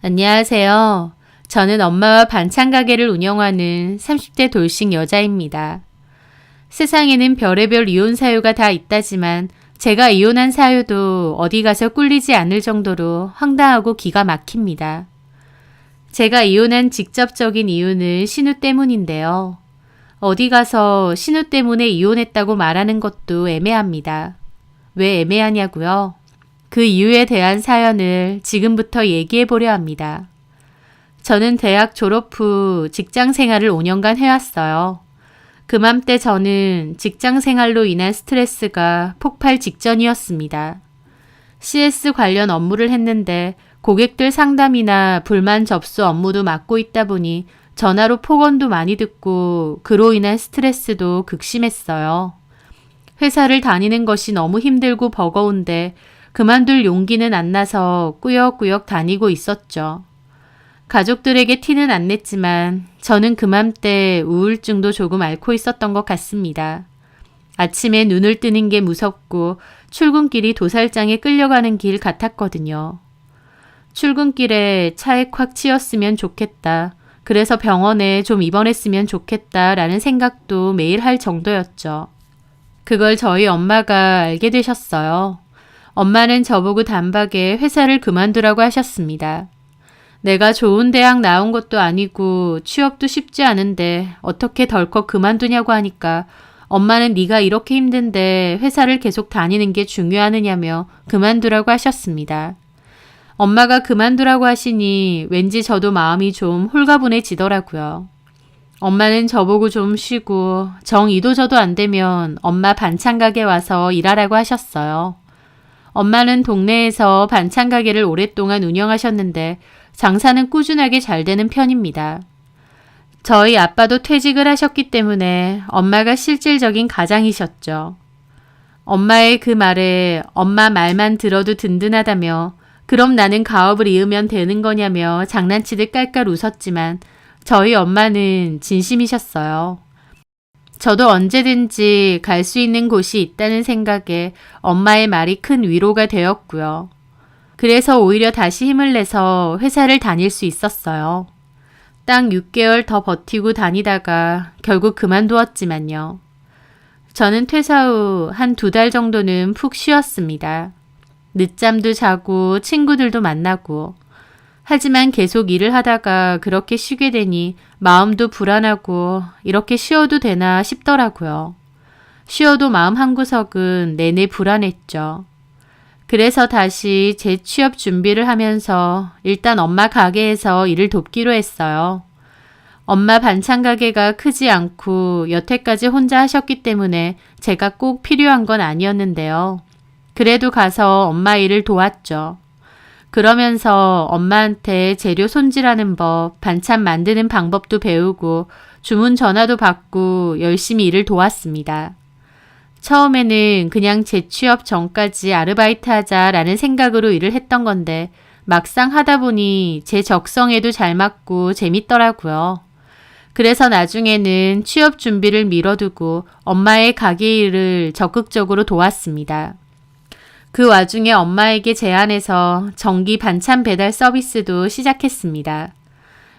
안녕하세요. 저는 엄마와 반찬 가게를 운영하는 30대 돌싱 여자입니다. 세상에는 별의별 이혼 사유가 다 있다지만 제가 이혼한 사유도 어디 가서 꿀리지 않을 정도로 황당하고 기가 막힙니다. 제가 이혼한 직접적인 이유는 신우 때문인데요. 어디 가서 신우 때문에 이혼했다고 말하는 것도 애매합니다. 왜 애매하냐고요? 그 이유에 대한 사연을 지금부터 얘기해 보려 합니다. 저는 대학 졸업 후 직장 생활을 5년간 해왔어요. 그맘때 저는 직장 생활로 인한 스트레스가 폭발 직전이었습니다. CS 관련 업무를 했는데 고객들 상담이나 불만 접수 업무도 맡고 있다 보니 전화로 폭언도 많이 듣고 그로 인한 스트레스도 극심했어요. 회사를 다니는 것이 너무 힘들고 버거운데 그만둘 용기는 안 나서 꾸역꾸역 다니고 있었죠. 가족들에게 티는 안 냈지만 저는 그맘때 우울증도 조금 앓고 있었던 것 같습니다. 아침에 눈을 뜨는 게 무섭고 출근길이 도살장에 끌려가는 길 같았거든요. 출근길에 차에 콱 치였으면 좋겠다. 그래서 병원에 좀 입원했으면 좋겠다라는 생각도 매일 할 정도였죠. 그걸 저희 엄마가 알게 되셨어요. 엄마는 저보고 단박에 회사를 그만두라고 하셨습니다. 내가 좋은 대학 나온 것도 아니고 취업도 쉽지 않은데 어떻게 덜컥 그만두냐고 하니까 엄마는 네가 이렇게 힘든데 회사를 계속 다니는 게 중요하느냐며 그만두라고 하셨습니다. 엄마가 그만두라고 하시니 왠지 저도 마음이 좀 홀가분해지더라고요. 엄마는 저보고 좀 쉬고 정 이도저도 안 되면 엄마 반찬 가게 와서 일하라고 하셨어요. 엄마는 동네에서 반찬 가게를 오랫동안 운영하셨는데 장사는 꾸준하게 잘 되는 편입니다. 저희 아빠도 퇴직을 하셨기 때문에 엄마가 실질적인 가장이셨죠. 엄마의 그 말에 엄마 말만 들어도 든든하다며 그럼 나는 가업을 이으면 되는 거냐며 장난치듯 깔깔 웃었지만 저희 엄마는 진심이셨어요. 저도 언제든지 갈 수 있는 곳이 있다는 생각에 엄마의 말이 큰 위로가 되었고요. 그래서 오히려 다시 힘을 내서 회사를 다닐 수 있었어요. 딱 6개월 더 버티고 다니다가 결국 그만두었지만요. 저는 퇴사 후 한 2달 정도는 푹 쉬었습니다. 늦잠도 자고 친구들도 만나고 하지만 계속 일을 하다가 그렇게 쉬게 되니 마음도 불안하고 이렇게 쉬어도 되나 싶더라고요. 쉬어도 마음 한구석은 내내 불안했죠. 그래서 다시 재취업 준비를 하면서 일단 엄마 가게에서 일을 돕기로 했어요. 엄마 반찬 가게가 크지 않고 여태까지 혼자 하셨기 때문에 제가 꼭 필요한 건 아니었는데요. 그래도 가서 엄마 일을 도왔죠. 그러면서 엄마한테 재료 손질하는 법, 반찬 만드는 방법도 배우고 주문 전화도 받고 열심히 일을 도왔습니다. 처음에는 그냥 재취업 전까지 아르바이트 하자라는 생각으로 일을 했던 건데 막상 하다 보니 제 적성에도 잘 맞고 재밌더라고요. 그래서 나중에는 취업 준비를 미뤄두고 엄마의 가게 일을 적극적으로 도왔습니다. 그 와중에 엄마에게 제안해서 정기 반찬 배달 서비스도 시작했습니다.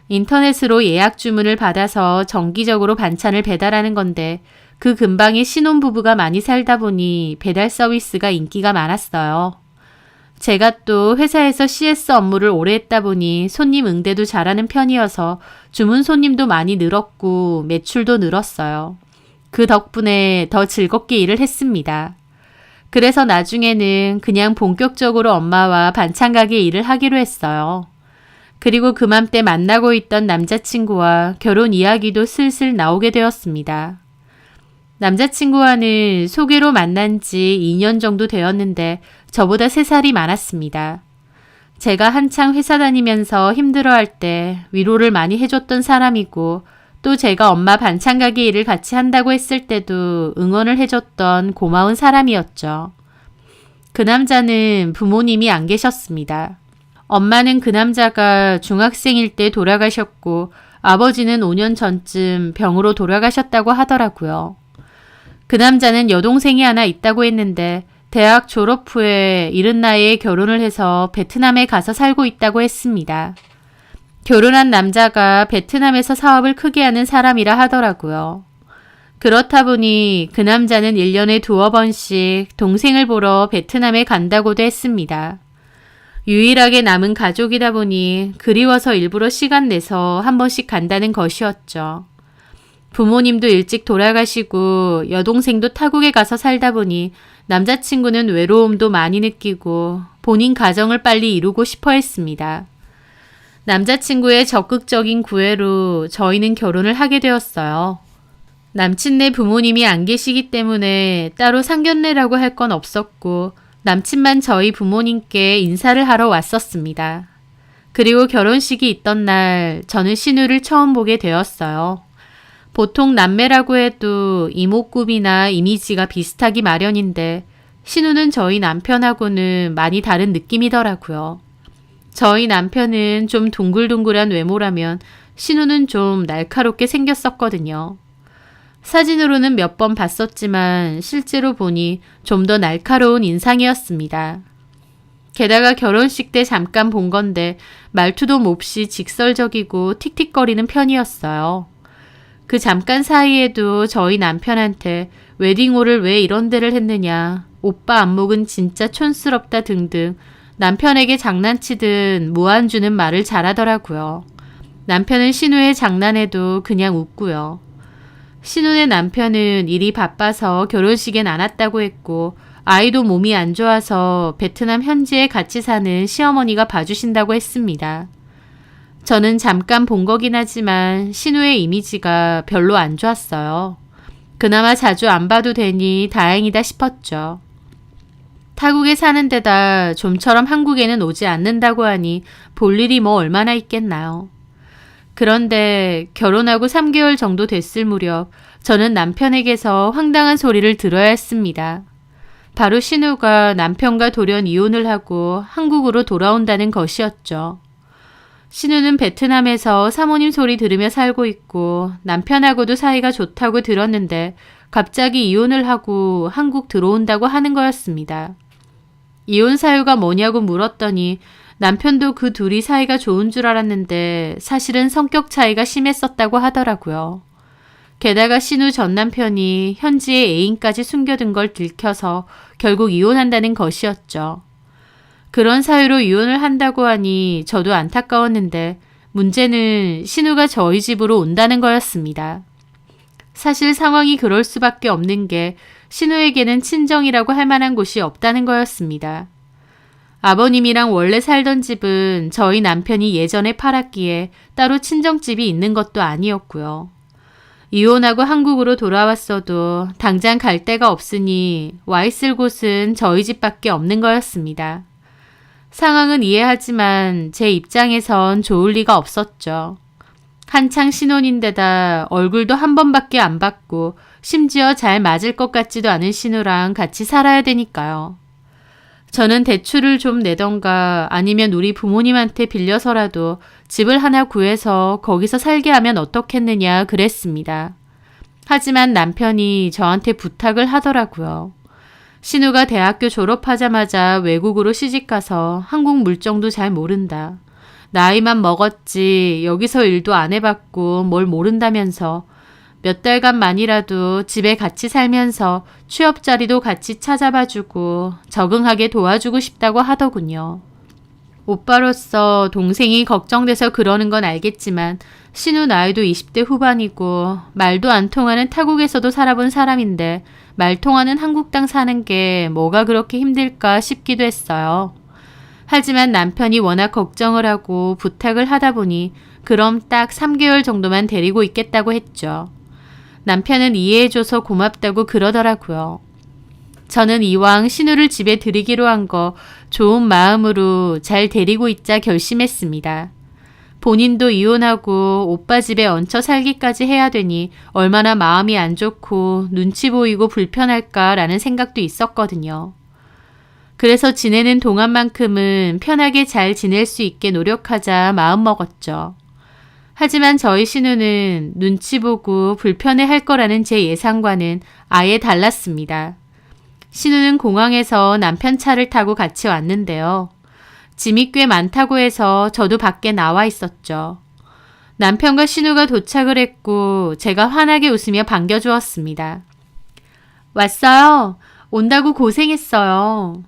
인터넷으로 예약 주문을 받아서 정기적으로 반찬을 배달하는 건데 그 근방에 신혼부부가 많이 살다 보니 배달 서비스가 인기가 많았어요. 제가 또 회사에서 CS 업무를 오래 했다 보니 손님 응대도 잘하는 편이어서 주문 손님도 많이 늘었고 매출도 늘었어요. 그 덕분에 더 즐겁게 일을 했습니다. 그래서 나중에는 그냥 본격적으로 엄마와 반찬 가게 일을 하기로 했어요. 그리고 그맘때 만나고 있던 남자친구와 결혼 이야기도 슬슬 나오게 되었습니다. 남자친구와는 소개로 만난 지 2년 정도 되었는데 저보다 3살이 많았습니다. 제가 한창 회사 다니면서 힘들어할 때 위로를 많이 해줬던 사람이고 또 제가 엄마 반찬 가게 일을 같이 한다고 했을 때도 응원을 해줬던 고마운 사람이었죠. 그 남자는 부모님이 안 계셨습니다. 엄마는 그 남자가 중학생일 때 돌아가셨고 아버지는 5년 전쯤 병으로 돌아가셨다고 하더라고요. 그 남자는 여동생이 하나 있다고 했는데 대학 졸업 후에 이른 나이에 결혼을 해서 베트남에 가서 살고 있다고 했습니다. 결혼한 남자가 베트남에서 사업을 크게 하는 사람이라 하더라고요. 그렇다 보니 그 남자는 1년에 2-3번씩 동생을 보러 베트남에 간다고도 했습니다. 유일하게 남은 가족이다 보니 그리워서 일부러 시간 내서 한 번씩 간다는 것이었죠. 부모님도 일찍 돌아가시고 여동생도 타국에 가서 살다 보니 남자친구는 외로움도 많이 느끼고 본인 가정을 빨리 이루고 싶어 했습니다. 남자친구의 적극적인 구애로 저희는 결혼을 하게 되었어요. 남친네 부모님이 안 계시기 때문에 따로 상견례라고 할 건 없었고 남친만 저희 부모님께 인사를 하러 왔었습니다. 그리고 결혼식이 있던 날 저는 신우를 처음 보게 되었어요. 보통 남매라고 해도 이목구비나 이미지가 비슷하기 마련인데 신우는 저희 남편하고는 많이 다른 느낌이더라고요. 저희 남편은 좀 둥글둥글한 외모라면 신우는 좀 날카롭게 생겼었거든요. 사진으로는 몇 번 봤었지만 실제로 보니 좀 더 날카로운 인상이었습니다. 게다가 결혼식 때 잠깐 본 건데 말투도 몹시 직설적이고 틱틱거리는 편이었어요. 그 잠깐 사이에도 저희 남편한테 웨딩홀을 왜 이런 데를 했느냐, 오빠 안목은 진짜 촌스럽다 등등 남편에게 장난치듯 무안 주는 말을 잘하더라고요. 남편은 신우의 장난에도 그냥 웃고요. 신우의 남편은 일이 바빠서 결혼식엔 안 왔다고 했고 아이도 몸이 안 좋아서 베트남 현지에 같이 사는 시어머니가 봐주신다고 했습니다. 저는 잠깐 본 거긴 하지만 신우의 이미지가 별로 안 좋았어요. 그나마 자주 안 봐도 되니 다행이다 싶었죠. 타국에 사는 데다 좀처럼 한국에는 오지 않는다고 하니 볼 일이 뭐 얼마나 있겠나요. 그런데 결혼하고 3개월 정도 됐을 무렵 저는 남편에게서 황당한 소리를 들어야 했습니다. 바로 신우가 남편과 돌연 이혼을 하고 한국으로 돌아온다는 것이었죠. 신우는 베트남에서 사모님 소리 들으며 살고 있고 남편하고도 사이가 좋다고 들었는데 갑자기 이혼을 하고 한국 들어온다고 하는 거였습니다. 이혼 사유가 뭐냐고 물었더니 남편도 그 둘이 사이가 좋은 줄 알았는데 사실은 성격 차이가 심했었다고 하더라고요. 게다가 신우 전 남편이 현지의 애인까지 숨겨둔 걸 들켜서 결국 이혼한다는 것이었죠. 그런 사유로 이혼을 한다고 하니 저도 안타까웠는데 문제는 신우가 저희 집으로 온다는 거였습니다. 사실 상황이 그럴 수밖에 없는 게 신우에게는 친정이라고 할 만한 곳이 없다는 거였습니다. 아버님이랑 원래 살던 집은 저희 남편이 예전에 팔았기에 따로 친정집이 있는 것도 아니었고요. 이혼하고 한국으로 돌아왔어도 당장 갈 데가 없으니 와 있을 곳은 저희 집밖에 없는 거였습니다. 상황은 이해하지만 제 입장에선 좋을 리가 없었죠. 한창 신혼인데다 얼굴도 한 번밖에 안 봤고 심지어 잘 맞을 것 같지도 않은 신우랑 같이 살아야 되니까요. 저는 대출을 좀 내던가 아니면 우리 부모님한테 빌려서라도 집을 하나 구해서 거기서 살게 하면 어떻겠느냐 그랬습니다. 하지만 남편이 저한테 부탁을 하더라고요. 신우가 대학교 졸업하자마자 외국으로 시집가서 한국 물정도 잘 모른다. 나이만 먹었지 여기서 일도 안 해봤고 뭘 모른다면서 몇 달간만이라도 집에 같이 살면서 취업 자리도 같이 찾아봐주고 적응하게 도와주고 싶다고 하더군요. 오빠로서 동생이 걱정돼서 그러는 건 알겠지만 신우 나이도 20대 후반이고 말도 안 통하는 타국에서도 살아본 사람인데 말 통하는 한국 땅 사는 게 뭐가 그렇게 힘들까 싶기도 했어요. 하지만 남편이 워낙 걱정을 하고 부탁을 하다 보니 그럼 딱 3개월 정도만 데리고 있겠다고 했죠. 남편은 이해해줘서 고맙다고 그러더라고요. 저는 이왕 신우를 집에 들이기로 한 거 좋은 마음으로 잘 데리고 있자 결심했습니다. 본인도 이혼하고 오빠 집에 얹혀 살기까지 해야 되니 얼마나 마음이 안 좋고 눈치 보이고 불편할까라는 생각도 있었거든요. 그래서 지내는 동안만큼은 편하게 잘 지낼 수 있게 노력하자 마음먹었죠. 하지만 저희 신우는 눈치 보고 불편해할 거라는 제 예상과는 아예 달랐습니다. 신우는 공항에서 남편 차를 타고 같이 왔는데요. 짐이 꽤 많다고 해서 저도 밖에 나와 있었죠. 남편과 신우가 도착을 했고 제가 환하게 웃으며 반겨주었습니다. 왔어요. 온다고 고생했어요.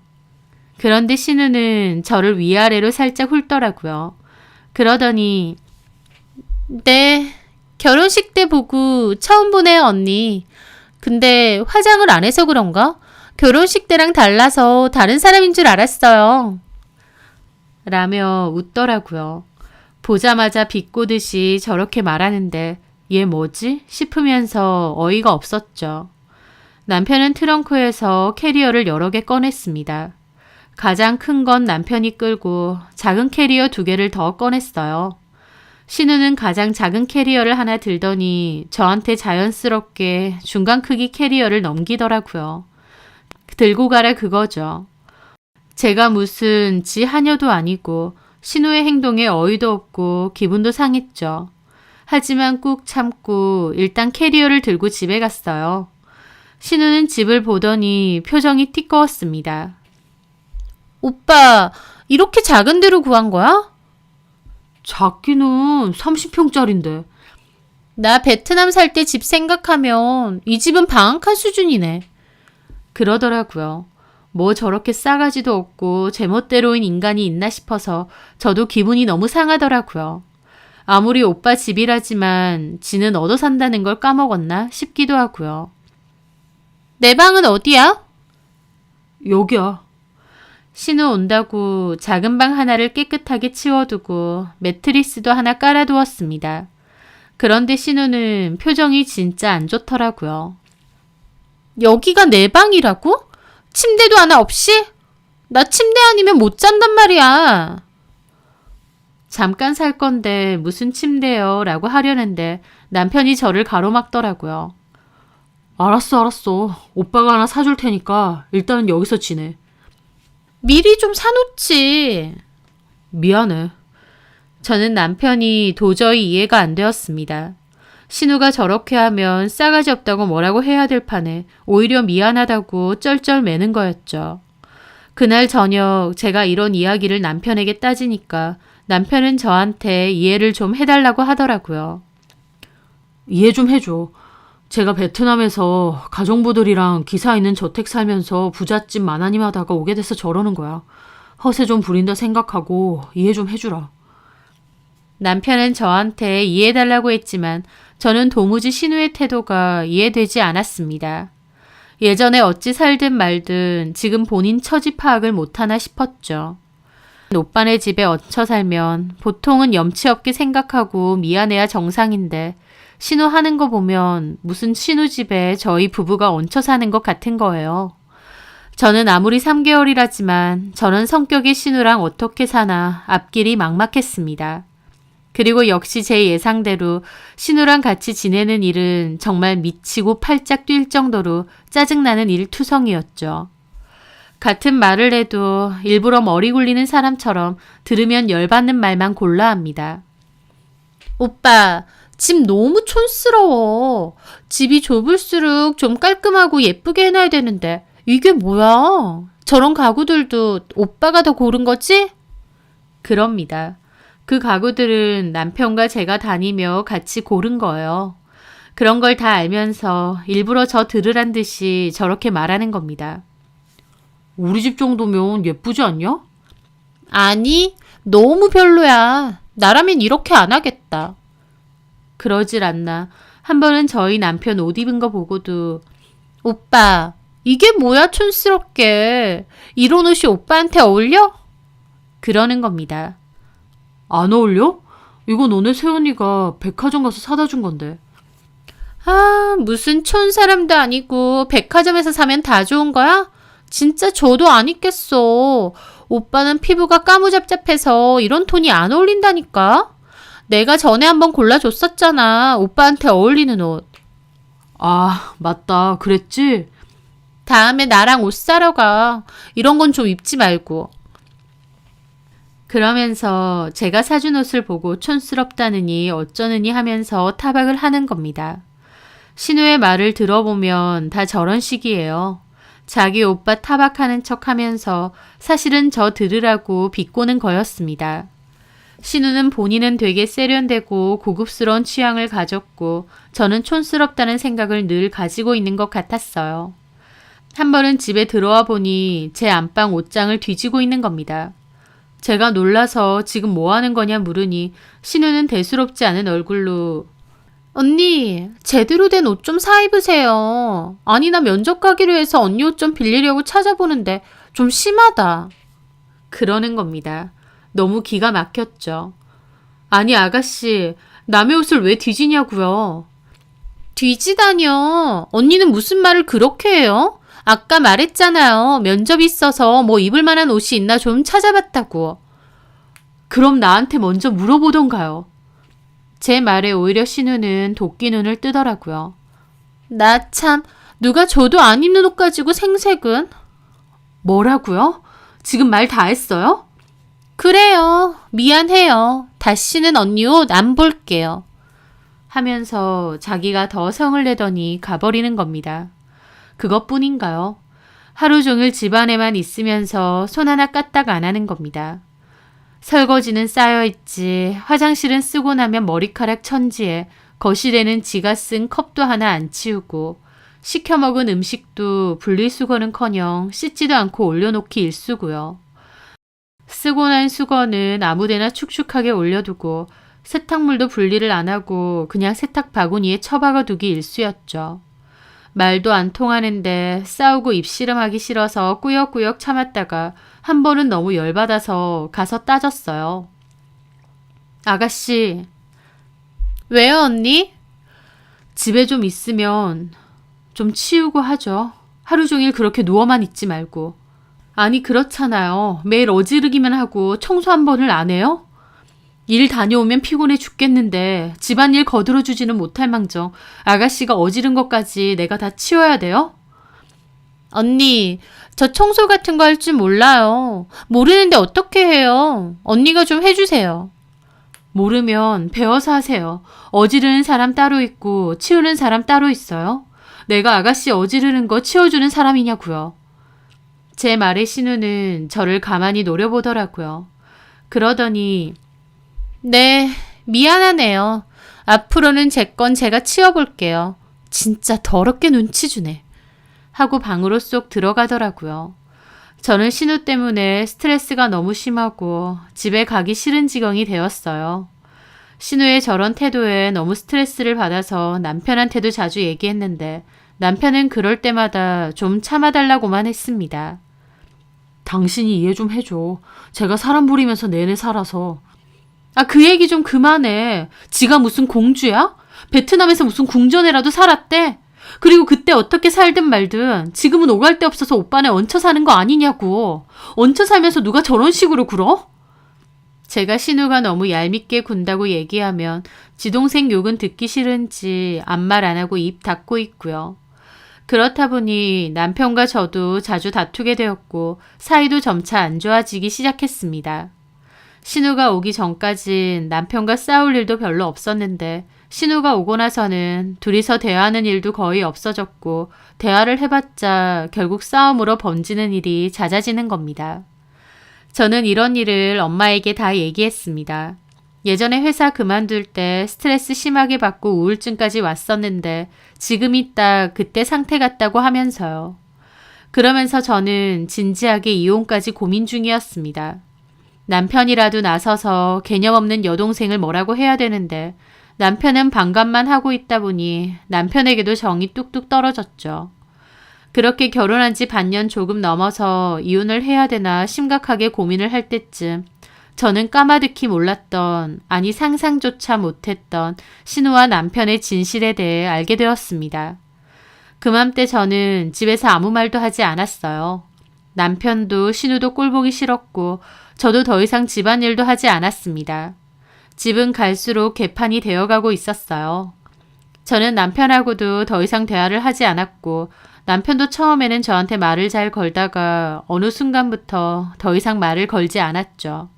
그런데 신우는 저를 위아래로 살짝 훑더라고요. 그러더니 네, 결혼식 때 보고 처음 보네요, 언니. 근데 화장을 안 해서 그런가? 결혼식 때랑 달라서 다른 사람인 줄 알았어요. 라며 웃더라고요. 보자마자 비꼬듯이 저렇게 말하는데 얘 뭐지? 싶으면서 어이가 없었죠. 남편은 트렁크에서 캐리어를 여러 개 꺼냈습니다. 가장 큰 건 남편이 끌고 작은 캐리어 2개를 더 꺼냈어요. 신우는 가장 작은 캐리어를 하나 들더니 저한테 자연스럽게 중간 크기 캐리어를 넘기더라고요. 들고 가라 그거죠. 제가 무슨 지 하녀도 아니고 신우의 행동에 어이도 없고 기분도 상했죠. 하지만 꾹 참고 일단 캐리어를 들고 집에 갔어요. 신우는 집을 보더니 표정이 띠꺼웠습니다. 오빠, 이렇게 작은 데로 구한 거야? 작기는 30평짜린데. 나 베트남 살 때 집 생각하면 이 집은 방 한 칸 수준이네. 그러더라고요. 뭐 저렇게 싸가지도 없고 제멋대로인 인간이 있나 싶어서 저도 기분이 너무 상하더라고요. 아무리 오빠 집이라지만 지는 얻어 산다는 걸 까먹었나 싶기도 하고요. 내 방은 어디야? 여기야. 신우 온다고 작은 방 하나를 깨끗하게 치워두고 매트리스도 하나 깔아두었습니다. 그런데 신우는 표정이 진짜 안 좋더라고요. 여기가 내 방이라고? 침대도 하나 없이? 나 침대 아니면 못 잔단 말이야. 잠깐 살 건데 무슨 침대요? 라고 하려는데 남편이 저를 가로막더라고요. 알았어. 오빠가 하나 사줄 테니까 일단은 여기서 지내. 미리 좀 사놓지. 미안해. 저는 남편이 도저히 이해가 안 되었습니다. 신우가 저렇게 하면 싸가지 없다고 뭐라고 해야 될 판에 오히려 미안하다고 쩔쩔매는 거였죠. 그날 저녁 제가 이런 이야기를 남편에게 따지니까 남편은 저한테 이해를 좀 해달라고 하더라고요. 이해 좀 해줘. 제가 베트남에서 가정부들이랑 기사 있는 저택 살면서 부잣집 만화님 하다가 오게 돼서 저러는 거야. 허세 좀 부린다 생각하고 이해 좀 해주라. 남편은 저한테 이해해달라고 했지만 저는 도무지 신우의 태도가 이해되지 않았습니다. 예전에 어찌 살든 말든 지금 본인 처지 파악을 못하나 싶었죠. 오빠네 집에 얹혀 살면 보통은 염치 없게 생각하고 미안해야 정상인데 신우 하는 거 보면 무슨 신우 집에 저희 부부가 얹혀 사는 것 같은 거예요. 저는 아무리 3개월이라지만 저런 성격의 신우랑 어떻게 사나 앞길이 막막했습니다. 그리고 역시 제 예상대로 신우랑 같이 지내는 일은 정말 미치고 팔짝 뛸 정도로 짜증나는 일투성이었죠. 같은 말을 해도 일부러 머리 굴리는 사람처럼 들으면 열받는 말만 골라 합니다. 오빠, 집 너무 촌스러워. 집이 좁을수록 좀 깔끔하고 예쁘게 해놔야 되는데 이게 뭐야? 저런 가구들도 오빠가 더 고른 거지? 그럽니다. 그 가구들은 남편과 제가 다니며 같이 고른 거예요. 그런 걸 다 알면서 일부러 저 들으란 듯이 저렇게 말하는 겁니다. 우리 집 정도면 예쁘지 않냐? 아니, 너무 별로야. 나라면 이렇게 안 하겠다. 그러질 않나. 한 번은 저희 남편 옷 입은 거 보고도 오빠, 이게 뭐야 촌스럽게. 이런 옷이 오빠한테 어울려? 그러는 겁니다. 안 어울려? 이거 너네 새언니가 백화점 가서 사다 준 건데. 아, 무슨 촌 사람도 아니고 백화점에서 사면 다 좋은 거야? 진짜 저도 안 입겠어. 오빠는 피부가 까무잡잡해서 이런 톤이 안 어울린다니까. 내가 전에 한번 골라줬었잖아. 오빠한테 어울리는 옷. 아, 맞다. 그랬지? 다음에 나랑 옷 사러 가. 이런 건 좀 입지 말고. 그러면서 제가 사준 옷을 보고 촌스럽다느니 어쩌느니 하면서 타박을 하는 겁니다. 신우의 말을 들어보면 다 저런 식이에요. 자기 오빠 타박하는 척 하면서 사실은 저 들으라고 비꼬는 거였습니다. 신우는 본인은 되게 세련되고 고급스러운 취향을 가졌고 저는 촌스럽다는 생각을 늘 가지고 있는 것 같았어요. 한 번은 집에 들어와 보니 제 안방 옷장을 뒤지고 있는 겁니다. 제가 놀라서 지금 뭐 하는 거냐 물으니 신우는 대수롭지 않은 얼굴로 언니, 제대로 된 옷 좀 사 입으세요. 아니, 나 면접 가기로 해서 언니 옷 좀 빌리려고 찾아보는데 좀 심하다. 그러는 겁니다. 너무 기가 막혔죠. 아니, 아가씨, 남의 옷을 왜 뒤지냐고요. 뒤지다뇨. 언니는 무슨 말을 그렇게 해요? 아까 말했잖아요. 면접 있어서 뭐 입을 만한 옷이 있나 좀 찾아봤다고. 그럼 나한테 먼저 물어보던가요. 제 말에 오히려 신우는 도끼 눈을 뜨더라고요. 나 참, 누가 줘도 안 입는 옷 가지고 생색은? 뭐라고요? 지금 말 다 했어요? 그래요. 미안해요. 다시는 언니 옷 안 볼게요. 하면서 자기가 더 성을 내더니 가버리는 겁니다. 그것뿐인가요? 하루 종일 집안에만 있으면서 손 하나 까딱 안 하는 겁니다. 설거지는 쌓여있지, 화장실은 쓰고 나면 머리카락 천지에, 거실에는 지가 쓴 컵도 하나 안 치우고, 시켜 먹은 음식도 분리수거는커녕 씻지도 않고 올려놓기 일쑤고요. 쓰고 난 수건은 아무데나 축축하게 올려두고 세탁물도 분리를 안 하고 그냥 세탁 바구니에 처박아두기 일쑤였죠. 말도 안 통하는데 싸우고 입씨름하기 싫어서 꾸역꾸역 참았다가 한 번은 너무 열받아서 가서 따졌어요. 아가씨. 왜요, 언니? 집에 좀 있으면 좀 치우고 하죠. 하루 종일 그렇게 누워만 있지 말고. 아니, 그렇잖아요. 매일 어지르기만 하고 청소 한 번을 안 해요? 일 다녀오면 피곤해 죽겠는데 집안일 거들어주지는 못할 망정 아가씨가 어지른 것까지 내가 다 치워야 돼요? 언니, 저 청소 같은 거 할 줄 몰라요. 모르는데 어떻게 해요? 언니가 좀 해주세요. 모르면 배워서 하세요. 어지르는 사람 따로 있고 치우는 사람 따로 있어요? 내가 아가씨 어지르는 거 치워주는 사람이냐고요. 제 말에 신우는 저를 가만히 노려보더라고요. 그러더니 네, 미안하네요. 앞으로는 제 건 제가 치워볼게요. 진짜 더럽게 눈치 주네. 하고 방으로 쏙 들어가더라고요. 저는 신우 때문에 스트레스가 너무 심하고 집에 가기 싫은 지경이 되었어요. 신우의 저런 태도에 너무 스트레스를 받아서 남편한테도 자주 얘기했는데 남편은 그럴 때마다 좀 참아달라고만 했습니다. 당신이 이해 좀 해줘. 제가 사람 부리면서 내내 살아서. 아, 그 얘기 좀 그만해. 지가 무슨 공주야? 베트남에서 무슨 궁전에라도 살았대? 그리고 그때 어떻게 살든 말든 지금은 오갈 데 없어서 오빠네 얹혀 사는 거 아니냐고. 얹혀 살면서 누가 저런 식으로 굴어? 제가 신우가 너무 얄밉게 군다고 얘기하면 지동생 욕은 듣기 싫은지 아무 말 안 하고 입 닫고 있고요. 그렇다 보니 남편과 저도 자주 다투게 되었고 사이도 점차 안 좋아지기 시작했습니다. 신우가 오기 전까진 남편과 싸울 일도 별로 없었는데 신우가 오고 나서는 둘이서 대화하는 일도 거의 없어졌고 대화를 해봤자 결국 싸움으로 번지는 일이 잦아지는 겁니다. 저는 이런 일을 엄마에게 다 얘기했습니다. 예전에 회사 그만둘 때 스트레스 심하게 받고 우울증까지 왔었는데 지금이 딱 그때 상태 같다고 하면서요. 그러면서 저는 진지하게 이혼까지 고민 중이었습니다. 남편이라도 나서서 개념 없는 여동생을 뭐라고 해야 되는데 남편은 반감만 하고 있다 보니 남편에게도 정이 뚝뚝 떨어졌죠. 그렇게 결혼한 지 반년 조금 넘어서 이혼을 해야 되나 심각하게 고민을 할 때쯤 저는 까마득히 몰랐던, 아니 상상조차 못했던 신우와 남편의 진실에 대해 알게 되었습니다. 그맘때 저는 집에서 아무 말도 하지 않았어요. 남편도 신우도 꼴보기 싫었고 저도 더 이상 집안일도 하지 않았습니다. 집은 갈수록 개판이 되어가고 있었어요. 저는 남편하고도 더 이상 대화를 하지 않았고 남편도 처음에는 저한테 말을 잘 걸다가 어느 순간부터 더 이상 말을 걸지 않았죠.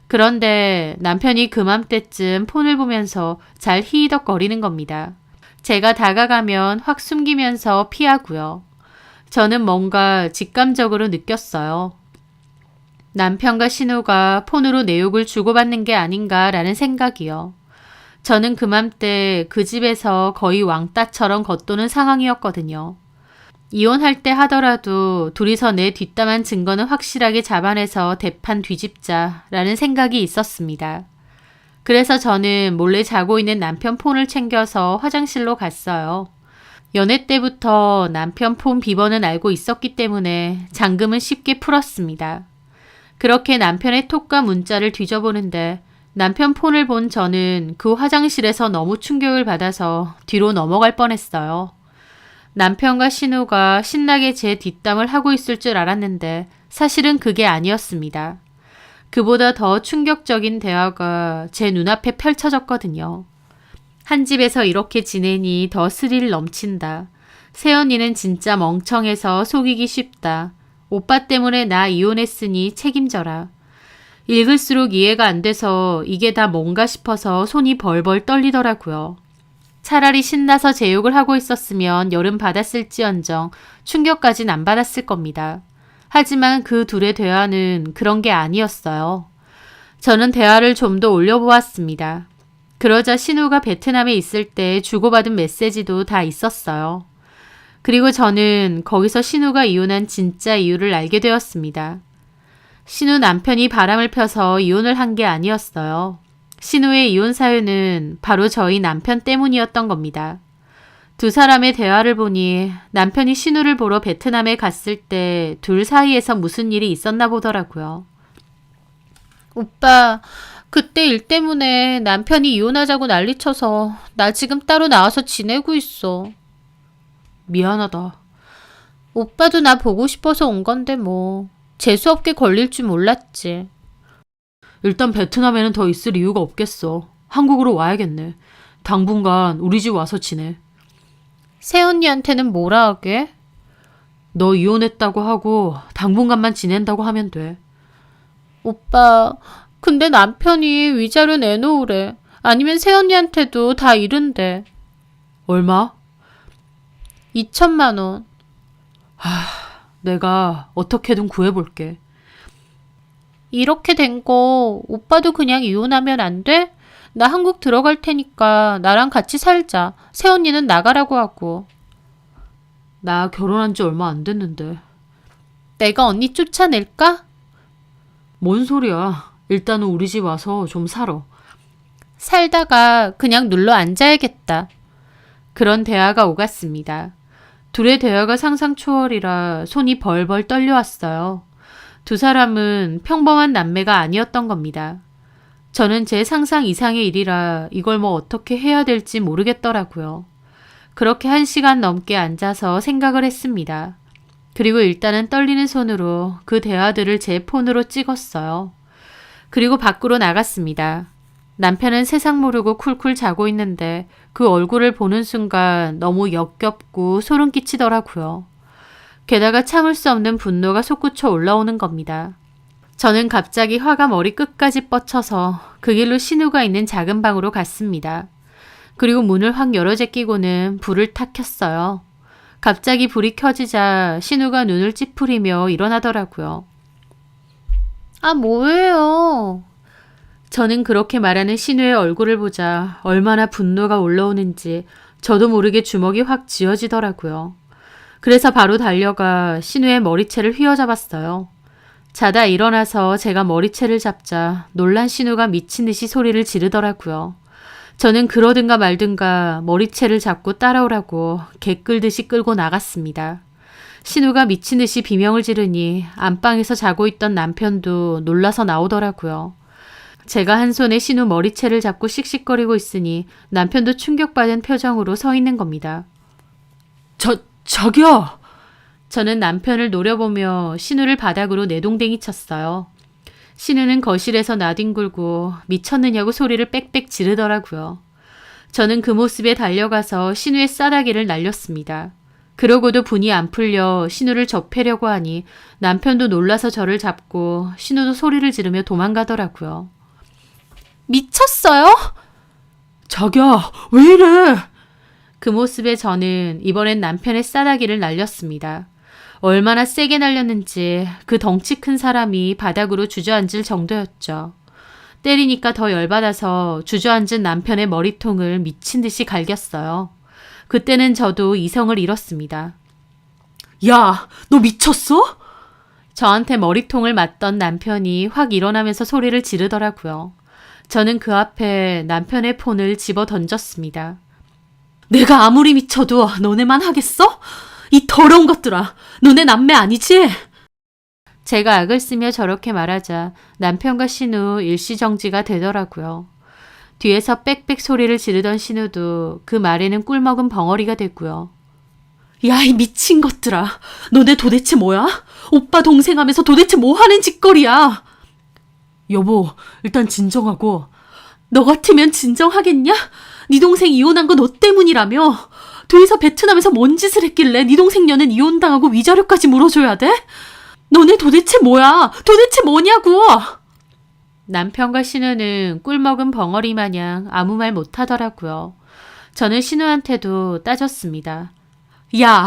그런데 남편이 그맘때쯤 폰을 보면서 잘 히히덕거리는 겁니다. 제가 다가가면 확 숨기면서 피하고요. 저는 뭔가 직감적으로 느꼈어요. 남편과 신우가 폰으로 내욕을 주고받는 게 아닌가라는 생각이요. 저는 그맘때 그 집에서 거의 왕따처럼 겉도는 상황이었거든요. 이혼할 때 하더라도 둘이서 내 뒷담한 증거는 확실하게 잡아내서 대판 뒤집자라는 생각이 있었습니다. 그래서 저는 몰래 자고 있는 남편 폰을 챙겨서 화장실로 갔어요. 연애 때부터 남편 폰 비번은 알고 있었기 때문에 잠금은 쉽게 풀었습니다. 그렇게 남편의 톡과 문자를 뒤져보는데 남편 폰을 본 저는 그 화장실에서 너무 충격을 받아서 뒤로 넘어갈 뻔했어요. 남편과 신우가 신나게 제 뒷담을 하고 있을 줄 알았는데 사실은 그게 아니었습니다. 그보다 더 충격적인 대화가 제 눈앞에 펼쳐졌거든요. 한 집에서 이렇게 지내니 더 스릴 넘친다. 새언니는 진짜 멍청해서 속이기 쉽다. 오빠 때문에 나 이혼했으니 책임져라. 읽을수록 이해가 안 돼서 이게 다 뭔가 싶어서 손이 벌벌 떨리더라고요. 차라리 신나서 제 욕을 하고 있었으면 열은 받았을지언정 충격까진 안 받았을 겁니다. 하지만 그 둘의 대화는 그런 게 아니었어요. 저는 대화를 좀 더 올려보았습니다. 그러자 신우가 베트남에 있을 때 주고받은 메시지도 다 있었어요. 그리고 저는 거기서 신우가 이혼한 진짜 이유를 알게 되었습니다. 신우 남편이 바람을 펴서 이혼을 한 게 아니었어요. 신우의 이혼 사유는 바로 저희 남편 때문이었던 겁니다. 두 사람의 대화를 보니 남편이 신우를 보러 베트남에 갔을 때 둘 사이에서 무슨 일이 있었나 보더라고요. 오빠, 그때 일 때문에 남편이 이혼하자고 난리쳐서 나 지금 따로 나와서 지내고 있어. 미안하다. 오빠도 나 보고 싶어서 온 건데 뭐. 재수없게 걸릴 줄 몰랐지. 일단 베트남에는 더 있을 이유가 없겠어. 한국으로 와야겠네. 당분간 우리 집 와서 지내. 새언니한테는 뭐라 하게? 너 이혼했다고 하고 당분간만 지낸다고 하면 돼. 오빠, 근데 남편이 위자료 내놓으래. 아니면 새언니한테도 다 이른대. 얼마? 2천만 원. 내가 어떻게든 구해볼게. 이렇게 된 거 오빠도 그냥 이혼하면 안 돼? 나 한국 들어갈 테니까 나랑 같이 살자. 새언니는 나가라고 하고. 나 결혼한 지 얼마 안 됐는데. 내가 언니 쫓아낼까? 뭔 소리야. 일단은 우리 집 와서 좀 살아. 살다가 그냥 눌러 앉아야겠다. 그런 대화가 오갔습니다. 둘의 대화가 상상 초월이라 손이 벌벌 떨려왔어요. 두 사람은 평범한 남매가 아니었던 겁니다. 저는 제 상상 이상의 일이라 이걸 뭐 어떻게 해야 될지 모르겠더라고요. 그렇게 1시간 넘게 앉아서 생각을 했습니다. 그리고 일단은 떨리는 손으로 그 대화들을 제 폰으로 찍었어요. 그리고 밖으로 나갔습니다. 남편은 세상 모르고 쿨쿨 자고 있는데 그 얼굴을 보는 순간 너무 역겹고 소름 끼치더라고요. 게다가 참을 수 없는 분노가 솟구쳐 올라오는 겁니다. 저는 갑자기 화가 머리 끝까지 뻗쳐서 그 길로 신우가 있는 작은 방으로 갔습니다. 그리고 문을 확 열어 제끼고는 불을 탁 켰어요. 갑자기 불이 켜지자 신우가 눈을 찌푸리며 일어나더라고요. 아, 뭐예요? 저는 그렇게 말하는 신우의 얼굴을 보자 얼마나 분노가 올라오는지 저도 모르게 주먹이 확 쥐어지더라고요. 그래서 바로 달려가 신우의 머리채를 휘어잡았어요. 자다 일어나서 제가 머리채를 잡자 놀란 신우가 미친 듯이 소리를 지르더라고요. 저는 그러든가 말든가 머리채를 잡고 따라오라고 개 끌듯이 끌고 나갔습니다. 신우가 미친 듯이 비명을 지르니 안방에서 자고 있던 남편도 놀라서 나오더라고요. 제가 한 손에 신우 머리채를 잡고 씩씩거리고 있으니 남편도 충격받은 표정으로 서 있는 겁니다. 자기야! 저는 남편을 노려보며 신우를 바닥으로 내동댕이 쳤어요. 신우는 거실에서 나뒹굴고 미쳤느냐고 소리를 빽빽 지르더라고요. 저는 그 모습에 달려가서 신우의 싸다기를 날렸습니다. 그러고도 분이 안 풀려 신우를 접해려고 하니 남편도 놀라서 저를 잡고 신우도 소리를 지르며 도망가더라고요. 미쳤어요? 자기야, 왜 이래? 그 모습에 저는 이번엔 남편의 싸다기를 날렸습니다. 얼마나 세게 날렸는지 그 덩치 큰 사람이 바닥으로 주저앉을 정도였죠. 때리니까 더 열받아서 주저앉은 남편의 머리통을 미친 듯이 갈겼어요. 그때는 저도 이성을 잃었습니다. 야, 너 미쳤어? 저한테 머리통을 맞던 남편이 확 일어나면서 소리를 지르더라고요. 저는 그 앞에 남편의 폰을 집어 던졌습니다. 내가 아무리 미쳐도 너네만 하겠어? 이 더러운 것들아, 너네 남매 아니지? 제가 악을 쓰며 저렇게 말하자 남편과 신우 일시정지가 되더라고요. 뒤에서 빽빽 소리를 지르던 신우도 그 말에는 꿀먹은 벙어리가 됐고요. 야, 이 미친 것들아, 너네 도대체 뭐야? 오빠 동생 하면서 도대체 뭐 하는 짓거리야? 여보, 일단 진정하고. 너 같으면 진정하겠냐? 네 동생 이혼한 건 너 때문이라며. 둘이서 베트남에서 뭔 짓을 했길래 네 동생 년은 이혼당하고 위자료까지 물어줘야 돼? 너네 도대체 뭐야? 도대체 뭐냐고! 남편과 신우는 꿀먹은 벙어리 마냥 아무 말 못하더라고요. 저는 신우한테도 따졌습니다. 야,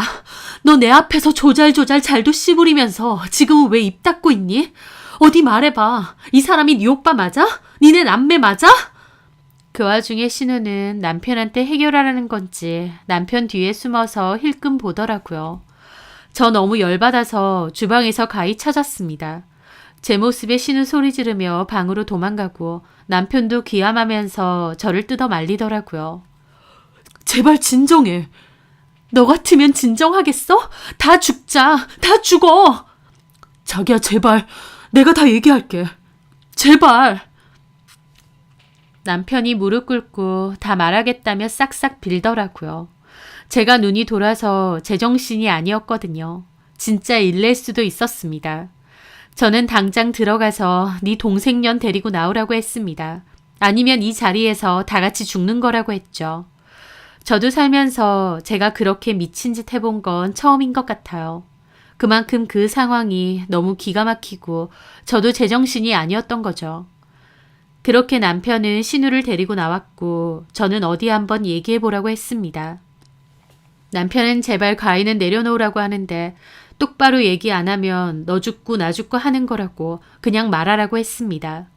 너 내 앞에서 조잘조잘 잘도 씨부리면서 지금은 왜 입 닫고 있니? 어디 말해봐. 이 사람이 네 오빠 맞아? 니네 남매 맞아? 그 와중에 신우는 남편한테 해결하라는 건지 남편 뒤에 숨어서 힐끔 보더라고요. 저 너무 열받아서 주방에서 가히 찾았습니다. 제 모습에 신우 소리 지르며 방으로 도망가고 남편도 기함하면서 저를 뜯어 말리더라고요. 제발 진정해. 너 같으면 진정하겠어? 다 죽자. 다 죽어. 자기야, 제발. 내가 다 얘기할게. 제발. 남편이 무릎 꿇고 다 말하겠다며 싹싹 빌더라고요. 제가 눈이 돌아서 제정신이 아니었거든요. 진짜 일낼 수도 있었습니다. 저는 당장 들어가서 네 동생년 데리고 나오라고 했습니다. 아니면 이 자리에서 다 같이 죽는 거라고 했죠. 저도 살면서 제가 그렇게 미친 짓 해본 건 처음인 것 같아요. 그만큼 그 상황이 너무 기가 막히고 저도 제정신이 아니었던 거죠. 그렇게 남편은 신우를 데리고 나왔고 저는 어디 한번 얘기해보라고 했습니다. 남편은 제발 가인은 내려놓으라고 하는데 똑바로 얘기 안 하면 너 죽고 나 죽고 하는 거라고 그냥 말하라고 했습니다.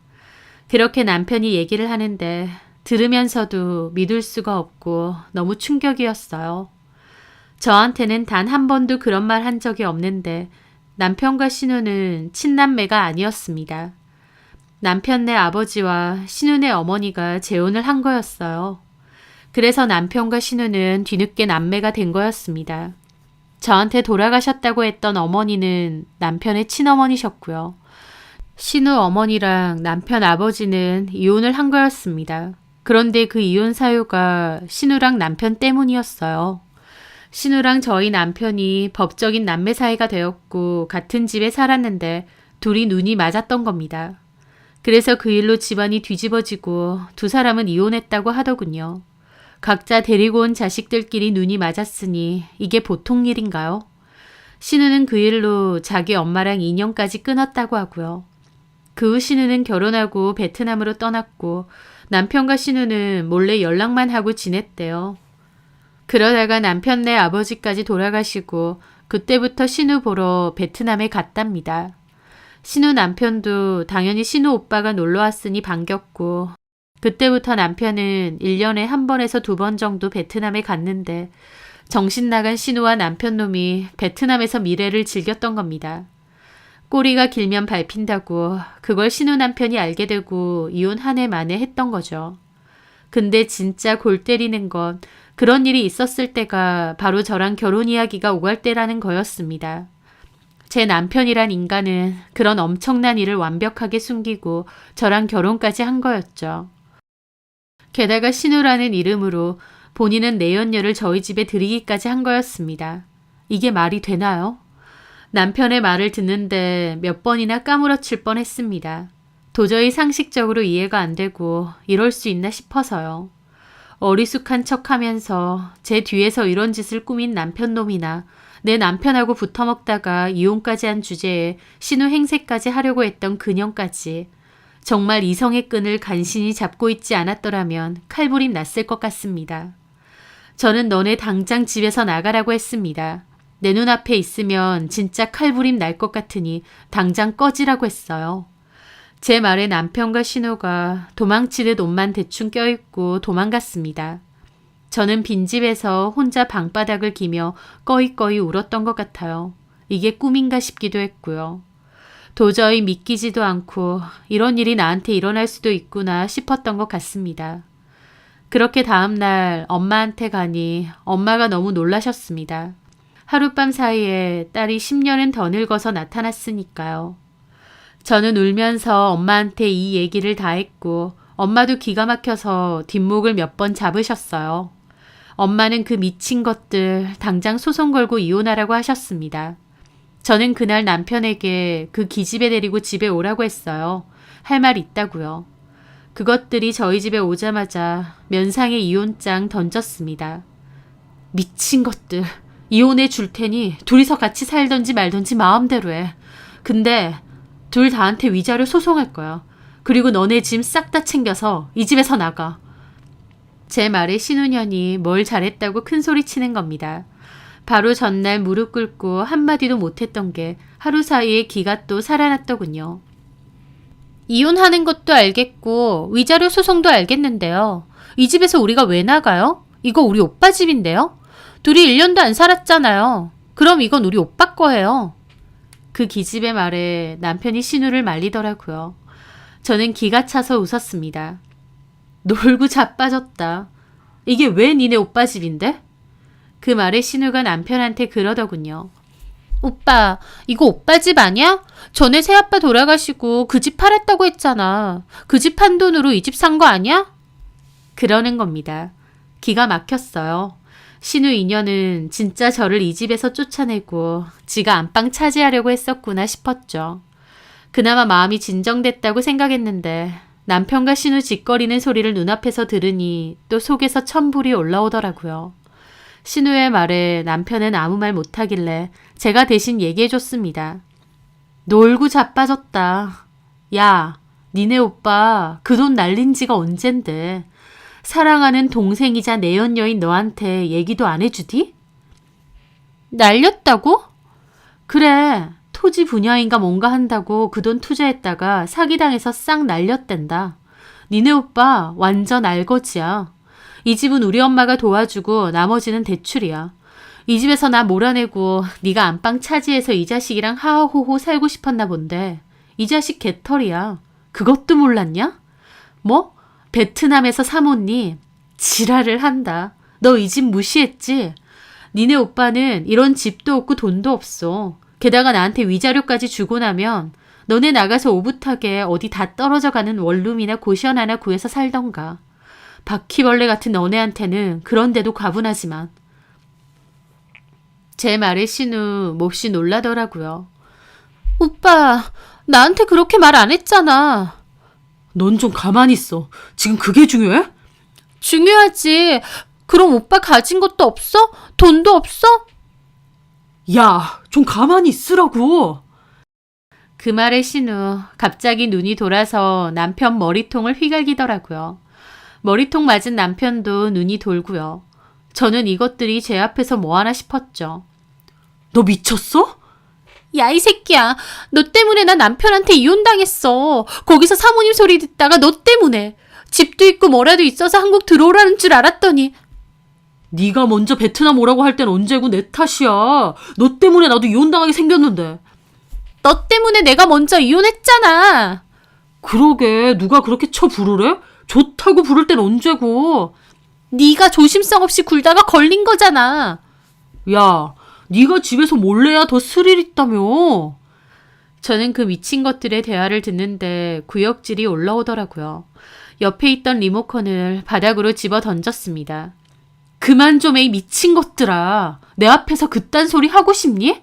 그렇게 남편이 얘기를 하는데 들으면서도 믿을 수가 없고 너무 충격이었어요. 저한테는 단 한 번도 그런 말 한 적이 없는데 남편과 신우는 친남매가 아니었습니다. 남편네 아버지와 신우네 어머니가 재혼을 한 거였어요. 그래서 남편과 신우는 뒤늦게 남매가 된 거였습니다. 저한테 돌아가셨다고 했던 어머니는 남편의 친어머니셨고요. 신우 어머니랑 남편 아버지는 이혼을 한 거였습니다. 그런데 그 이혼 사유가 신우랑 남편 때문이었어요. 신우랑 저희 남편이 법적인 남매 사이가 되었고 같은 집에 살았는데 둘이 눈이 맞았던 겁니다. 그래서 그 일로 집안이 뒤집어지고 두 사람은 이혼했다고 하더군요. 각자 데리고 온 자식들끼리 눈이 맞았으니 이게 보통 일인가요? 신우는 그 일로 자기 엄마랑 인연까지 끊었다고 하고요. 그 후 신우는 결혼하고 베트남으로 떠났고 남편과 신우는 몰래 연락만 하고 지냈대요. 그러다가 남편네 아버지까지 돌아가시고 그때부터 신우 보러 베트남에 갔답니다. 신우 남편도 당연히 신우 오빠가 놀러 왔으니 반겼고 그때부터 남편은 1년에 한 번에서 2번 정도 베트남에 갔는데 정신 나간 신우와 남편 놈이 베트남에서 미래를 즐겼던 겁니다. 꼬리가 길면 밟힌다고 그걸 신우 남편이 알게 되고 이혼 한 해 만에 했던 거죠. 근데 진짜 골 때리는 건 그런 일이 있었을 때가 바로 저랑 결혼 이야기가 오갈 때라는 거였습니다. 제 남편이란 인간은 그런 엄청난 일을 완벽하게 숨기고 저랑 결혼까지 한 거였죠. 게다가 신우라는 이름으로 본인은 내연녀를 저희 집에 들이기까지 한 거였습니다. 이게 말이 되나요? 남편의 말을 듣는데 몇 번이나 까무러칠 뻔했습니다. 도저히 상식적으로 이해가 안 되고 이럴 수 있나 싶어서요. 어리숙한 척하면서 제 뒤에서 이런 짓을 꾸민 남편놈이나 내 남편하고 붙어먹다가 이혼까지 한 주제에 신우 행세까지 하려고 했던 그년까지 정말 이성의 끈을 간신히 잡고 있지 않았더라면 칼부림 났을 것 같습니다. 저는 너네 당장 집에서 나가라고 했습니다. 내 눈앞에 있으면 진짜 칼부림 날 것 같으니 당장 꺼지라고 했어요. 제 말에 남편과 신우가 도망치듯 옷만 대충 껴입고 도망갔습니다. 저는 빈집에서 혼자 방바닥을 기며 꺼이꺼이 울었던 것 같아요. 이게 꿈인가 싶기도 했고요. 도저히 믿기지도 않고 이런 일이 나한테 일어날 수도 있구나 싶었던 것 같습니다. 그렇게 다음날 엄마한테 가니 엄마가 너무 놀라셨습니다. 하룻밤 사이에 딸이 10년은 더 늙어서 나타났으니까요. 저는 울면서 엄마한테 이 얘기를 다 했고 엄마도 기가 막혀서 뒷목을 몇 번 잡으셨어요. 엄마는 그 미친 것들 당장 소송 걸고 이혼하라고 하셨습니다. 저는 그날 남편에게 그 기집애 데리고 집에 오라고 했어요. 할 말 있다고요. 그것들이 저희 집에 오자마자 면상에 이혼장 던졌습니다. 미친 것들. 이혼해 줄 테니 둘이서 같이 살던지 말던지 마음대로 해. 근데 둘 다한테 위자료 소송할 거야. 그리고 너네 짐 싹 다 챙겨서 이 집에서 나가. 제 말에 신우년이 뭘 잘했다고 큰 소리 치는 겁니다. 바로 전날 무릎 꿇고 한마디도 못했던 게 하루 사이에 기가 또 살아났더군요. 이혼하는 것도 알겠고 위자료 소송도 알겠는데요. 이 집에서 우리가 왜 나가요? 이거 우리 오빠 집인데요. 둘이 1년도 안 살았잖아요. 그럼 이건 우리 오빠 거예요. 그 기집의 말에 남편이 신우를 말리더라고요. 저는 기가 차서 웃었습니다. 놀고 자빠졌다. 이게 왜 니네 오빠 집인데? 그 말에 신우가 남편한테 그러더군요. 오빠, 이거 오빠 집 아니야? 전에 새아빠 돌아가시고 그 집 팔았다고 했잖아. 그 집 판 돈으로 이 집 산 거 아니야? 그러는 겁니다. 기가 막혔어요. 신우 이녀는 진짜 저를 이 집에서 쫓아내고 지가 안방 차지하려고 했었구나 싶었죠. 그나마 마음이 진정됐다고 생각했는데 남편과 신우 짓거리는 소리를 눈앞에서 들으니 또 속에서 천불이 올라오더라고요. 신우의 말에 남편은 아무 말 못하길래 제가 대신 얘기해줬습니다. 놀고 자빠졌다. 야, 니네 오빠 그 돈 날린 지가 언젠데. 사랑하는 동생이자 내연녀인 너한테 얘기도 안 해주디? 날렸다고? 그래, 토지 분야인가 뭔가 한다고 그 돈 투자했다가 사기당해서 싹 날렸댄다. 니네 오빠 완전 알거지야. 이 집은 우리 엄마가 도와주고 나머지는 대출이야. 이 집에서 나 몰아내고 네가 안방 차지해서 이 자식이랑 하하호호 살고 싶었나 본데 이 자식 개털이야. 그것도 몰랐냐? 뭐? 베트남에서 사모님 지랄을 한다. 너 이 집 무시했지? 니네 오빠는 이런 집도 없고 돈도 없어. 게다가 나한테 위자료까지 주고 나면 너네 나가서 오붓하게 어디 다 떨어져 가는 원룸이나 고시원 하나 구해서 살던가. 바퀴벌레 같은 너네한테는 그런데도 과분하지만. 제 말에 신우 몹시 놀라더라고요. 오빠, 나한테 그렇게 말 안 했잖아. 넌 좀 가만히 있어. 지금 그게 중요해? 중요하지. 그럼 오빠 가진 것도 없어? 돈도 없어? 야, 좀 가만히 있으라고. 그 말에 신우 갑자기 눈이 돌아서 남편 머리통을 휘갈기더라고요. 머리통 맞은 남편도 눈이 돌고요. 저는 이것들이 제 앞에서 뭐하나 싶었죠. 너 미쳤어? 야, 이 새끼야. 너 때문에 나 남편한테 이혼당했어. 거기서 사모님 소리 듣다가 너 때문에. 집도 있고 뭐라도 있어서 한국 들어오라는 줄 알았더니. 네가 먼저 베트남 오라고 할 땐 언제고 내 탓이야. 너 때문에 나도 이혼당하게 생겼는데. 너 때문에 내가 먼저 이혼했잖아. 그러게 누가 그렇게 쳐 부르래? 좋다고 부를 땐 언제고. 네가 조심성 없이 굴다가 걸린 거잖아. 야, 네가 집에서 몰래야 더 스릴 있다며. 저는 그 미친 것들의 대화를 듣는데 구역질이 올라오더라고요. 옆에 있던 리모컨을 바닥으로 집어 던졌습니다. 그만 좀 해, 이 미친 것들아. 내 앞에서 그딴 소리 하고 싶니?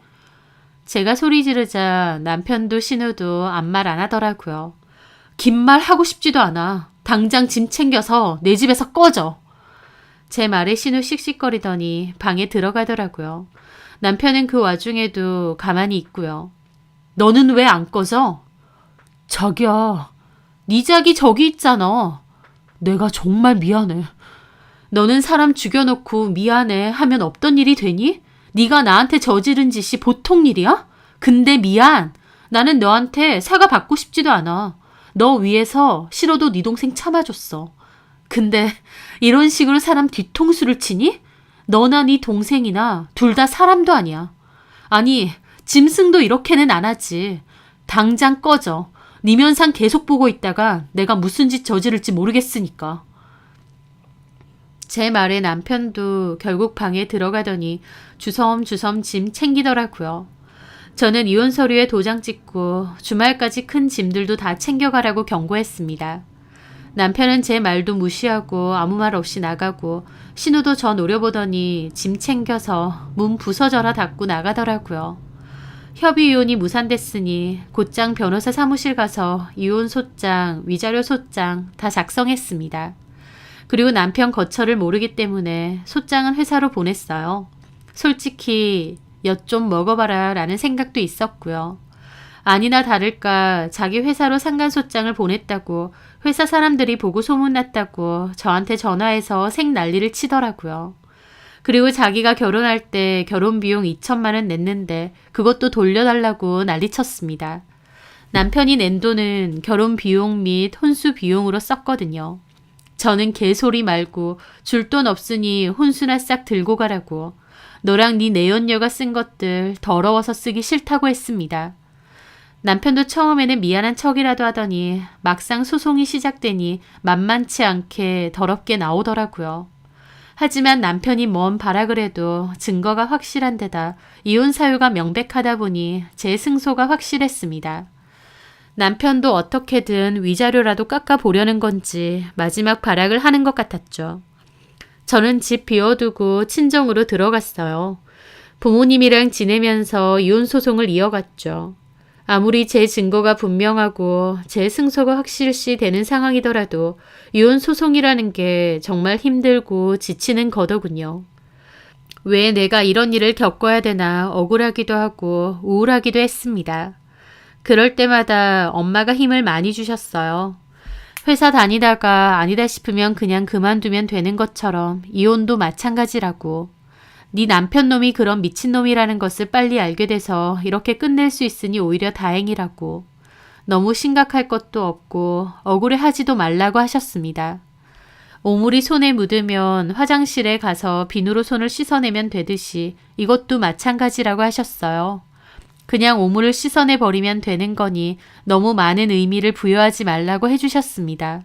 제가 소리 지르자 남편도 신우도 아무 말 안 하더라고요. 긴 말 하고 싶지도 않아. 당장 짐 챙겨서 내 집에서 꺼져. 제 말에 신우 씩씩거리더니 방에 들어가더라고요. 남편은 그 와중에도 가만히 있고요. 너는 왜 안 꺼져? 자기야, 네 자기 저기 있잖아. 내가 정말 미안해. 너는 사람 죽여놓고 미안해 하면 없던 일이 되니? 네가 나한테 저지른 짓이 보통 일이야? 근데 미안. 나는 너한테 사과 받고 싶지도 않아. 너 위해서 싫어도 네 동생 참아줬어. 근데 이런 식으로 사람 뒤통수를 치니? 너나 네 동생이나 둘 다 사람도 아니야. 아니, 짐승도 이렇게는 안 하지. 당장 꺼져. 네 면상 계속 보고 있다가 내가 무슨 짓 저지를지 모르겠으니까. 제 말에 남편도 결국 방에 들어가더니 주섬주섬 짐 챙기더라고요. 저는 이혼 서류에 도장 찍고 주말까지 큰 짐들도 다 챙겨가라고 경고했습니다. 남편은 제 말도 무시하고 아무 말 없이 나가고 신우도 저 노려보더니 짐 챙겨서 문 부서져라 닫고 나가더라고요. 협의 이혼이 무산됐으니 곧장 변호사 사무실 가서 이혼 소장, 위자료 소장 다 작성했습니다. 그리고 남편 거처를 모르기 때문에 소장은 회사로 보냈어요. 솔직히 엿 좀 먹어봐라 라는 생각도 있었고요. 아니나 다를까 자기 회사로 상간소장을 보냈다고 회사 사람들이 보고 소문났다고 저한테 전화해서 생난리를 치더라고요. 그리고 자기가 결혼할 때 결혼비용 2천만 원 냈는데 그것도 돌려달라고 난리쳤습니다. 남편이 낸 돈은 결혼비용 및 혼수비용으로 썼거든요. 저는 개소리 말고 줄 돈 없으니 혼수나 싹 들고 가라고 너랑 네 내연녀가 쓴 것들 더러워서 쓰기 싫다고 했습니다. 남편도 처음에는 미안한 척이라도 하더니 막상 소송이 시작되니 만만치 않게 더럽게 나오더라고요. 하지만 남편이 뭔 바라 그래도 증거가 확실한 데다 이혼 사유가 명백하다 보니 제 승소가 확실했습니다. 남편도 어떻게든 위자료라도 깎아보려는 건지 마지막 발악을 하는 것 같았죠. 저는 집 비워두고 친정으로 들어갔어요. 부모님이랑 지내면서 이혼 소송을 이어갔죠. 아무리 제 증거가 분명하고 제 승소가 확실시 되는 상황이더라도 이혼 소송이라는 게 정말 힘들고 지치는 거더군요. 왜 내가 이런 일을 겪어야 되나 억울하기도 하고 우울하기도 했습니다. 그럴 때마다 엄마가 힘을 많이 주셨어요. 회사 다니다가 아니다 싶으면 그냥 그만두면 되는 것처럼 이혼도 마찬가지라고. 네 남편놈이 그런 미친놈이라는 것을 빨리 알게 돼서 이렇게 끝낼 수 있으니 오히려 다행이라고. 너무 심각할 것도 없고 억울해하지도 말라고 하셨습니다. 오물이 손에 묻으면 화장실에 가서 비누로 손을 씻어내면 되듯이 이것도 마찬가지라고 하셨어요. 그냥 오물을 씻어내버리면 되는 거니 너무 많은 의미를 부여하지 말라고 해주셨습니다.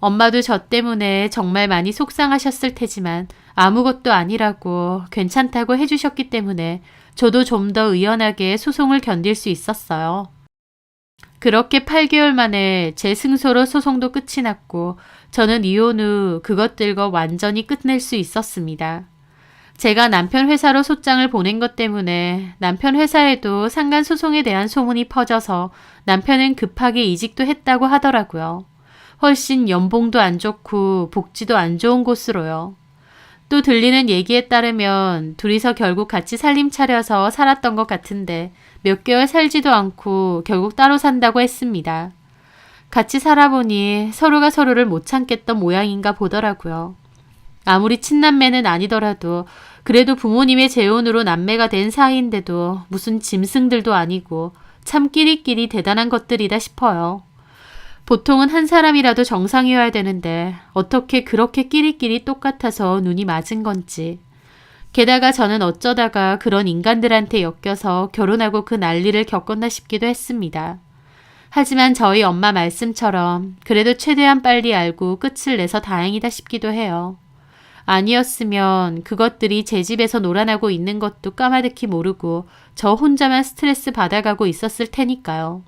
엄마도 저 때문에 정말 많이 속상하셨을 테지만 아무것도 아니라고 괜찮다고 해주셨기 때문에 저도 좀 더 의연하게 소송을 견딜 수 있었어요. 그렇게 8개월 만에 제 승소로 소송도 끝이 났고 저는 이혼 후 그것들과 완전히 끝낼 수 있었습니다. 제가 남편 회사로 소장을 보낸 것 때문에 남편 회사에도 상간 소송에 대한 소문이 퍼져서 남편은 급하게 이직도 했다고 하더라고요. 훨씬 연봉도 안 좋고 복지도 안 좋은 곳으로요. 또 들리는 얘기에 따르면 둘이서 결국 같이 살림 차려서 살았던 것 같은데 몇 개월 살지도 않고 결국 따로 산다고 했습니다. 같이 살아보니 서로가 서로를 못 참겠던 모양인가 보더라고요. 아무리 친남매는 아니더라도 그래도 부모님의 재혼으로 남매가 된 사이인데도 무슨 짐승들도 아니고 참 끼리끼리 대단한 것들이다 싶어요. 보통은 한 사람이라도 정상이어야 되는데 어떻게 그렇게 끼리끼리 똑같아서 눈이 맞은 건지. 게다가 저는 어쩌다가 그런 인간들한테 엮여서 결혼하고 그 난리를 겪었나 싶기도 했습니다. 하지만 저희 엄마 말씀처럼 그래도 최대한 빨리 알고 끝을 내서 다행이다 싶기도 해요. 아니었으면 그것들이 제 집에서 놀아나고 있는 것도 까마득히 모르고 저 혼자만 스트레스 받아가고 있었을 테니까요.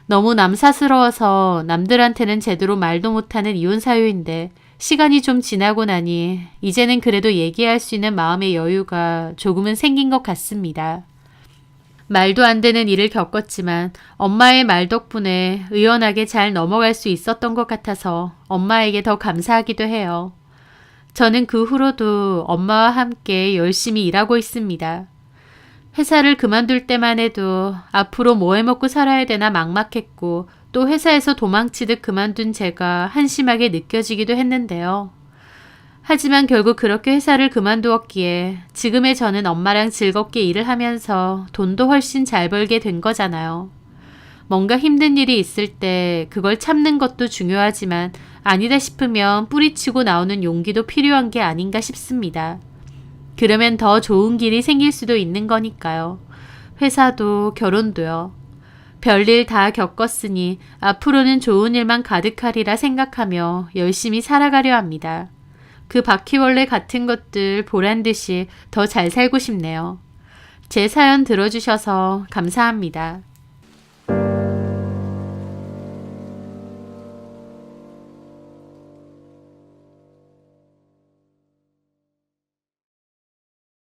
너무 남사스러워서 남들한테는 제대로 말도 못하는 이혼 사유인데 시간이 좀 지나고 나니 이제는 그래도 얘기할 수 있는 마음의 여유가 조금은 생긴 것 같습니다. 말도 안 되는 일을 겪었지만 엄마의 말 덕분에 의연하게 잘 넘어갈 수 있었던 것 같아서 엄마에게 더 감사하기도 해요. 저는 그 후로도 엄마와 함께 열심히 일하고 있습니다. 회사를 그만둘 때만 해도 앞으로 뭐 해먹고 살아야 되나 막막했고 또 회사에서 도망치듯 그만둔 제가 한심하게 느껴지기도 했는데요. 하지만 결국 그렇게 회사를 그만두었기에 지금의 저는 엄마랑 즐겁게 일을 하면서 돈도 훨씬 잘 벌게 된 거잖아요. 뭔가 힘든 일이 있을 때 그걸 참는 것도 중요하지만 아니다 싶으면 뿌리치고 나오는 용기도 필요한 게 아닌가 싶습니다. 그러면 더 좋은 길이 생길 수도 있는 거니까요. 회사도 결혼도요. 별일 다 겪었으니 앞으로는 좋은 일만 가득하리라 생각하며 열심히 살아가려 합니다. 그 바퀴벌레 같은 것들 보란 듯이 더 잘 살고 싶네요. 제 사연 들어주셔서 감사합니다.